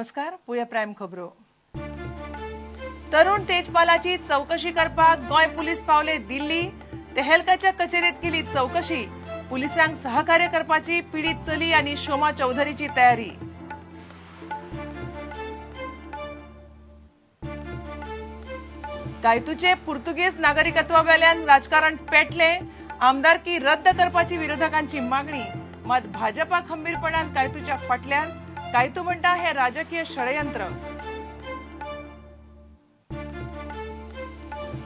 नमस्कार, पुया प्राइम खबरो। तरुण तेजपालाची चौकशी करपाक गोय पुलीस पावले दिल्ली। तेहलकाच्या कचेरेत केली चौकशी। पुलिसांक सहकार्य करपाची पीडित चली आणि शोमा चौधरीची तयारी। कायतूचे पुर्तुगेज नागरिकत्वावेल्यान राजकारण पेटले। आमदारकी रद्द करपाची विरोधकांची मागणी। मात भाजपा खंबीरपणान कायतूच्या फाटल्यान। कायतू म्हणटा हे राजकीय षडयंत्र।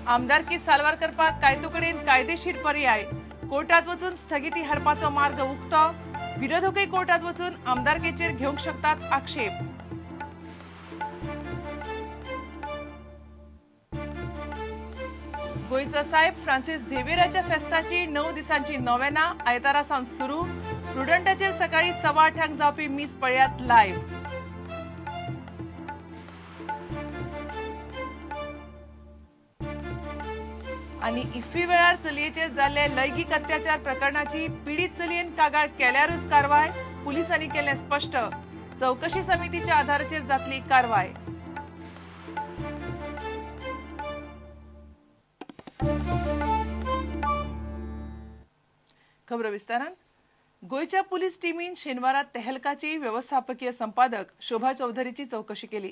आमदारकी साल्वार करपाक कायतूकडेन कायदेशीर पर्याय। कोर्टात वचून स्थगिती हाडपाचो मार्ग उक्तो। विरोधकय कोर्टात वचून आमदारकेचेर घेवंक शकतात आक्षेप। गोयचो साहेब फ्रांसिस झेवियराच्या फेस्ताची 9 दिसांची नोवेना आयतारा सावन सुरू। प्रुडंटाचेर सकाळी 8:15 जावपी मीस पळयात लायव्ह। आणि इफ्फी वेळार चलयेचेर जाल्ले लैंगिक अत्याचार प्रकरणाची पीडित चलयेन कागाळ केल्यारूच कारवाय। पुलिसांनी केले स्पष्ट। चौकशी समितीच्या आधाराचेर जातली कारवाय। खबर विस्तारान। गोयच्या पुलीस टीमीन शेनवारात तेहलकाची व्यवस्थापकीय संपादक शोभा चौधरीची चौकशी केली।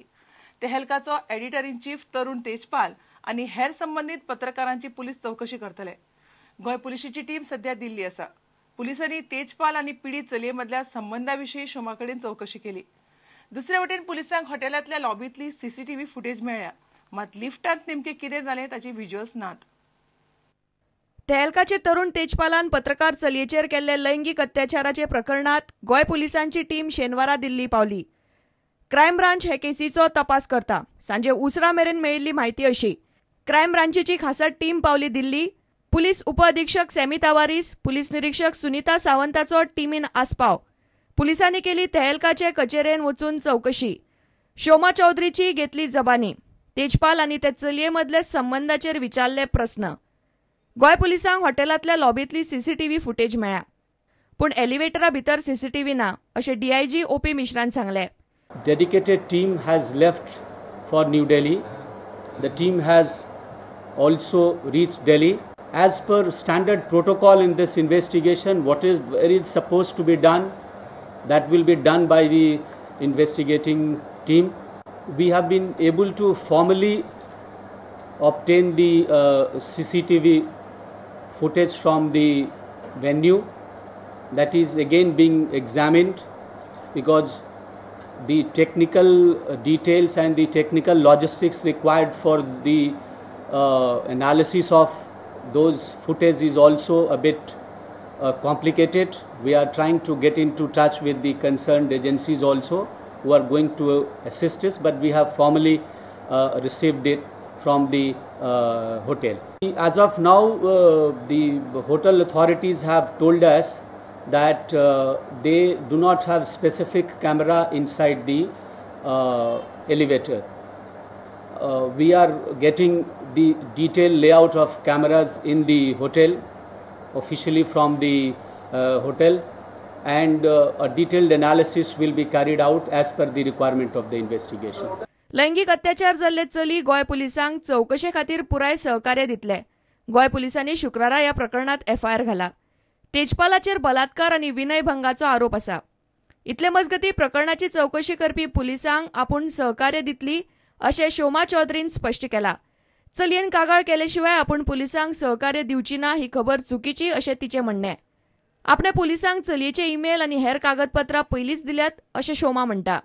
तेहलकाचो एडिटर इन चीफ तरुण तेजपाल आणि हेर संबंधित पत्रकारांची पुलीस चौकशी करतले। गोय पुलिसाची टीम सध्या दिल्ली आसा। पुलिसांनी तेजपाल आणि पीडित चलये मधल्या संबंधाविषयी शोमाकडेन चौकशी केली। दुसरे वटेन पुलिसांक हॉटेलांतल्या लॉबीतली सीसीटीव्ही फुटेज मेळ्ळ्या। मात लिफ्टांत नेमके कितें जालें ताची व्हिज्युअल्स नात। तेहलकाचे तरुण तेजपालान पत्रकार चलयेचेर केल्ले लैंगिक अत्याचाराचे प्रकरणात गोय पुलिसांची टीम शेनवारा दिल्ली पावली। क्रायम ब्रांच हे केसीचो तपास करता। सांजे उसरा मेरेन मेळिल्ली म्हायती अशी। क्रायम ब्रांचीची खासट टीम पावली दिल्ली। पुलीस उपअधीक्षक सॅमी तवारीस, पुलीस निरीक्षक सुनीता सावंताचो टीमीन आस्पाव। पुलिसांनी केली तेहलकाचे कचेरेन वचून चौकशी। शोमा चौधरीची घेतली जबानी। तेजपाल आणि ते चलये मदले संबंधाचेर विचारले प्रस्न। गोय पुलिसांक हॉटेलांतल्या लॉबीतली सीसीटीव्ही फुटेज मेळ्ळ्या। पूण एलिव्हेटरा भितर सीसीटीव्ही ना अशें डीआयजी ओपी मिश्रान सांगले। Dedicated team has left for New Delhi. The team has also reached Delhi. As per standard protocol in this investigation, what is supposed to be done, that will be done by the investigating team. We have been able to formally obtain the CCTV footage from the venue. That is again being examined because the technical details and the technical logistics required for the analysis of those footage is also a bit complicated. We are trying to get into touch with the concerned agencies also who are going to assist us, but we have formally received it from the hotel. As of now, the hotel authorities have told us that they do not have specific camera inside the elevator. We are getting the detailed layout of cameras in the hotel officially from the hotel, and a detailed analysis will be carried out as per the requirement of the investigation. लैंगिक अत्याचार जाल्ले चली गोय पुलिसांक चौकशे खातीर पुराय सहकार्य दितले। गोय पुलिसांनी शुक्रारा ह्या प्रकरणात एफआयआर घाला। तेजपालाचेर बलात्कार आणि विनयभंगाचो आरोप आसा। इतले मजगती प्रकरणाची चौकशी करपी पुलिसांक आपूण सहकार्य दितली अशें शोमा चौधरीन स्पष्ट केला। चलयेन कागाळ केल्याशिवाय आपूण पुलिसांक सहकार्य दिवची ना ही खबर चुकीची अशें तिचें म्हणणें। आपणे पुलिसांक चलयेचे ईमेल आणि हेर कागदपत्रां पयलींच दिल्यात अशें शोमा म्हणटा।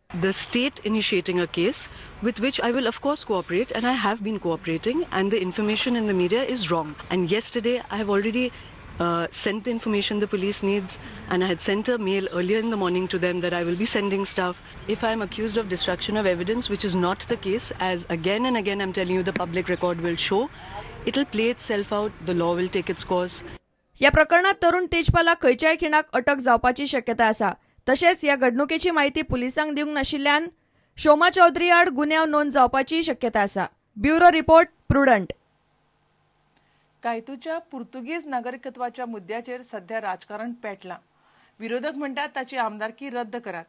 The state initiating a case with which I will of course cooperate, and I have been cooperating, and the information in the media is wrong. And yesterday I have already sent the information the police needs, and I had sent a mail earlier in the morning to them that I will be sending stuff. If I am accused of destruction of evidence, which is not the case, as again and again I'm telling you the public record will show, it will play itself out, the law will take its course. या प्रकरणात तरुण तेजपालाक खंयच्याय खिणाक अटक जावपाची शक्यता आसा। तशेंच या घडणुकेची माहिती पुलिसांक दिवंक नाशिल्ल्यान शोमा चौधरी आड गुन्यांव नोंद जावपाची शक्यता आसा। Bureau report, Prudent. कायतूच्या पुर्तुगेज नागरिकत्वाच्या मुद्द्याचेर सध्या राजकारण पेटलां। विरोधक म्हणटात ताची आमदारकी रद्द करात।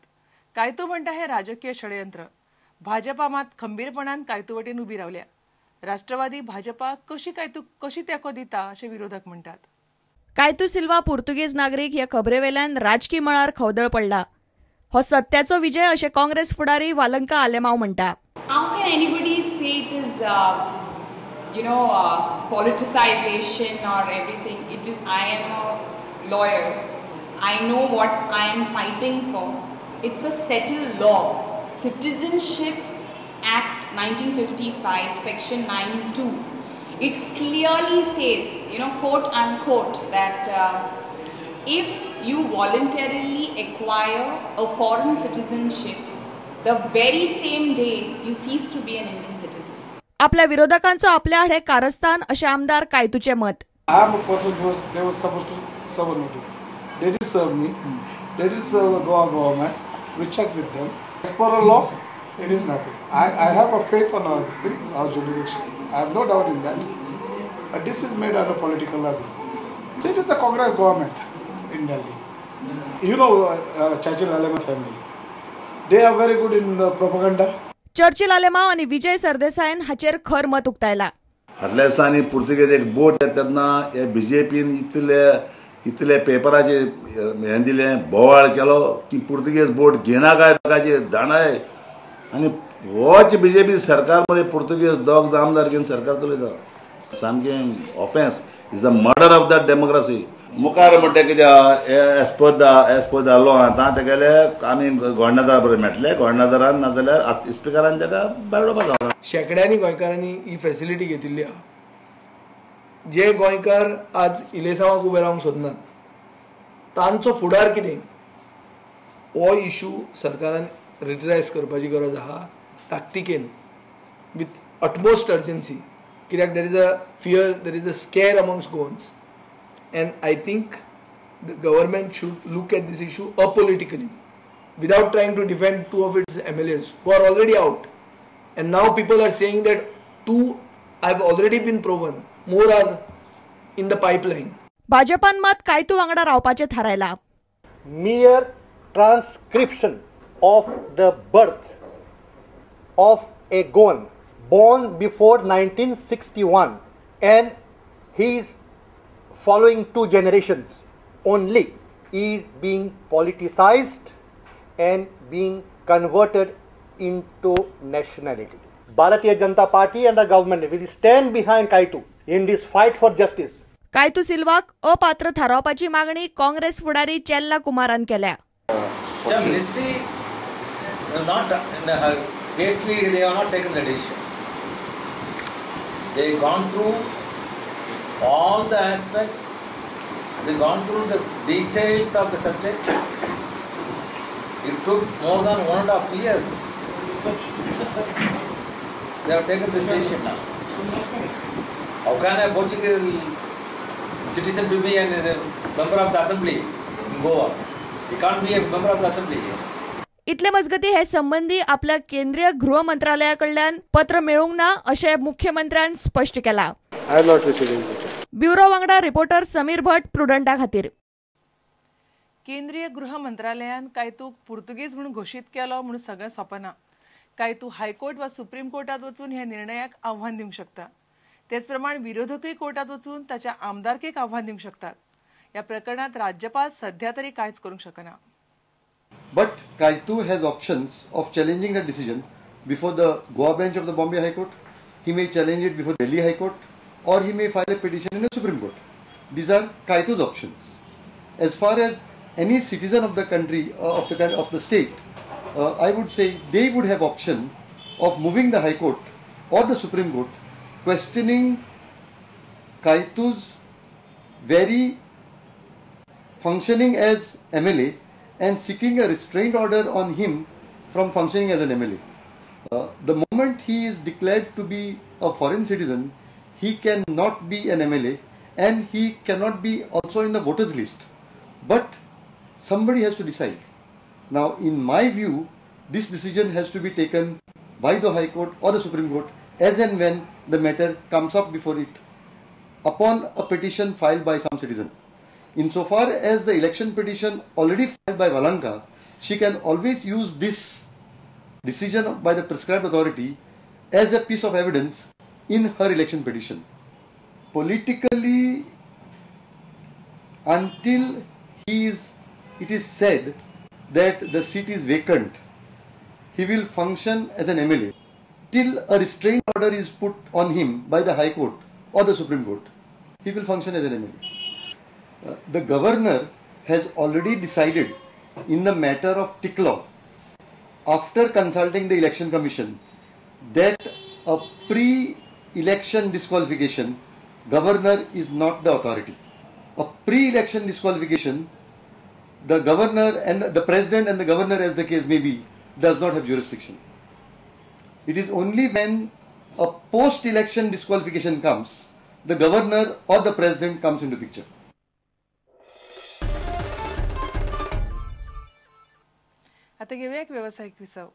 कायतो म्हणटा हे राजकीय षडयंत्र. भाजपा मात खंबीरपणान कायतो वटेन उबी रावल्या. राष्ट्रवादी भाजपा कशी तेको दिता असे विरोधक म्हणटात. कायतू सिल्वा पुर्तुगेज नागरीक हे खबरेवेल्यान राजकी मळार खवदळ पडला. हो सत्याचो विजय अशे काँग्रेस फुडारी वालंका आलेमाव म्हणटा. How can anybody say it is, politicization or everything? It is, I am a lawyer. I know what I am fighting for. It's a settled law. Citizenship Act 1955, Section 9(2). It clearly says, quote unquote, that if you voluntarily acquire a foreign citizenship, the very same day you cease to be an Indian citizen. आपल्या विरोधकांचो आपल्या आडे कारस्थान अशे आमदार कायतूचे मत. I am a person they were supposed to serve a notice. They did serve me. They did serve the Goa government. We checked with them. As per a law, it is nothing. I have a faith on this thing, our jurisdiction. I have no doubt in that. But this is made under political law, these things. So it is the Congress government in Delhi. Churchill Alema family. They are very good in propaganda. Churchill Alemao आणि विजय सरदेसायन हाचेर खर मत उक्तायला. फाटल्या दिसांनी Portuguese एक boat येता तेन्ना हे बीजेपीन इतले पेपराचे हे दिलें बोवाळ केलो की पुर्तुगेज बोट घेना काय लोकांचे दाणाय आनी होच बीजेपी सरकार मरे पुर्तुगेज दोग आमदार घेवन सरकार चलयता. सामकें offence is the murder of the democracy. मुखार म्हणटा कितें एज पर द लॉ आतां तेगेले आमी गोंडदार बरें मेळटले. गोंडदारान नाजाल्यार स्पिकरान ताका भायर उडोवपाक जावना. शेकड्यांनी गोंयकारांनी ही फॅसिलिटी घेतिल्ली आहा. जे गोंयकार आज इलेसांवाक उबे रावंक सोदनात तांचो फुडार कितें हो इशू सरकारान रिटरायज करपाची गरज आहा ताकतिकेन विथ अटमोस्ट अर्जन्सी. कित्याक there is a fear, there is a scare amongst Goans. And I think the government should look at this issue apolitically, without trying to defend two of its MLAs who are already out. And now people are saying that 2 have already been proven, more are in the pipeline. भाजपान मात कायतू वांगडा रावपाचे थारायला. Mere transcription of the birth of a Goan born before 1961 and his following 2 generations only is being politicized and being converted into nationality. Bharatiya Janata Party and the government will stand behind Kaitu in this fight for justice. कायतू सिल्वाक अपात्र थारावपाची मागणी काँग्रेस फुडारी चेल्ला कुमारान केल्या. Ministry not hastily they have not taken the decision. They gone through all the aspects, they gone through the details of the subject. It took more than 1.5 years. They have taken this decision now. How can a Portuguese citizen to be a member of the assembly in Goa? He can't be a member of the assembly. इतले मजगती हे संबंधी आपल्या केंद्रीय गृह मंत्रालयाकडल्यान पत्र मेळूंक ना अशें मुख्यमंत्र्यान स्पष्ट केला. ब्युरो वांगडा रिपोर्टर समीर भट, प्रुडंटा खातीर. केंद्रीय गृह मंत्रालयान कायतूक पुर्तुगेज म्हणून घोषित केलो म्हणून सगळें सोंपना. कायतू हायकोर्ट वा सुप्रीम कोर्टात वचून ह्या निर्णयाक आव्हान दिवंक शकता. तेच प्रमाण विरोधकय कोर्टात वचून ताच्या आमदारकेक आव्हान दिवंक शकतात. ह्या प्रकरणात राज्यपाल सध्या तरी कांयच करूंक शकना. But Kaitu has options of challenging the decision before the Goa bench of the Bombay High Court. He may challenge it before Delhi High Court, or he may file a petition in the Supreme Court. These are Kaitu's options. As far as any citizen of the country, of the state, I would say they would have option of moving the High Court or the Supreme Court, questioning Kaitu's very functioning as MLA and seeking a restraint order on him from functioning as an MLA. The moment he is declared to be a foreign citizen, he cannot be an MLA and he cannot be also in the voters list. But somebody has to decide. Now, in my view, this decision has to be taken by the High Court or the Supreme Court as and when the matter comes up before it upon a petition filed by some citizen. Insofar as the election petition already filed by Valanka she can always use this decision by the prescribed authority as a piece of evidence in her election petition. Politically, until it is said that the seat is vacant, he will function as an MLA. Till a restraint order is put on him by the High Court or the Supreme Court, he will function as an MLA. The governor has already decided in the matter of tick law, after consulting the Election Commission, that a pre-election disqualification, governor is not the authority. A pre-election disqualification, the governor and the president and the governor, as the case may be, does not have jurisdiction. It is only when a post-election disqualification comes, the governor or the president comes into picture. आता घेऊया एक व्यावसायिक विसाव.